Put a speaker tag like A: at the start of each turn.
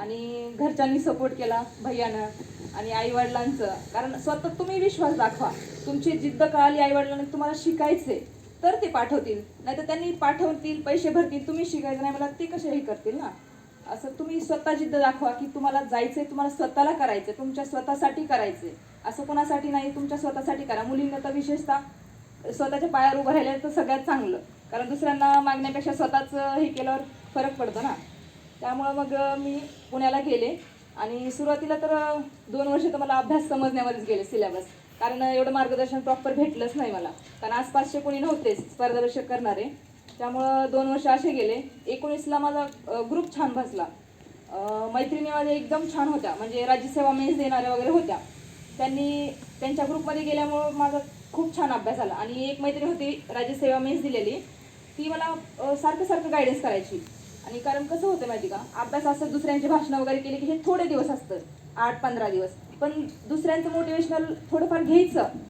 A: आणि घरच्यांनी सपोर्ट केला भैयानं आणि आईवडिलांचं, कारण स्वतः तुम्ही विश्वास दाखवा, तुमची जिद्द कळाली आईवडिलांना तुम्हाला शिकायचे तर ते पाठवतील, नाही तर त्यांनी पाठवतील पैसे भरतील तुम्ही शिकायचं नाही मला ते कसे हे करतील ना. असं तुम्ही स्वतः जिद्द दाखवा की तुम्हाला जायचंय, तुम्हाला स्वतःला करायचं, तुमच्या स्वतःसाठी करायचंय, असं कोणासाठी नाही, तुमच्या स्वतःसाठी करा. मुलींना तर विशेषतः स्वतःच्या पायावर उभं राहिलं तर सगळ्यात चांगलं, कारण दुसऱ्यांना मागण्यापेक्षा स्वतःच हे केल्यावर फरक पडतो ना. त्यामुळं मग मी पुण्याला गेले आणि सुरुवातीला तर 2 वर्ष तर मला अभ्यास समजण्यामध्येच गेले, सिलेबस, कारण एवढं मार्गदर्शन प्रॉपर भेटलंच नाही मला, कारण आसपासचे कोणी नव्हतेच स्पर्धा परीक्षा करणारे. त्यामुळं 2 वर्ष असे गेले. 19ला माझा ग्रुप छान बसला. मैत्रिणी माझ्या एकदम छान होत्या, म्हणजे राज्यसेवा मेन्स देणाऱ्या वगैरे होत्या. त्यांच्या ग्रुपमध्ये गेल्यामुळं माझा खूप छान अभ्यास झाला. आणि एक मैत्रीण होती राज्यसेवा मेन्स दिलेली, ती मला सारखं गायडन्स करायची. आणि कारण कसं होतं माहिती का, अभ्यास असं दुसऱ्यांचे भाषण वगैरे केले की हे थोडे दिवस असतं, 8-15 दिवस, पण दुसऱ्यांचं मोटिवेशनल थोडंफार घ्यायचं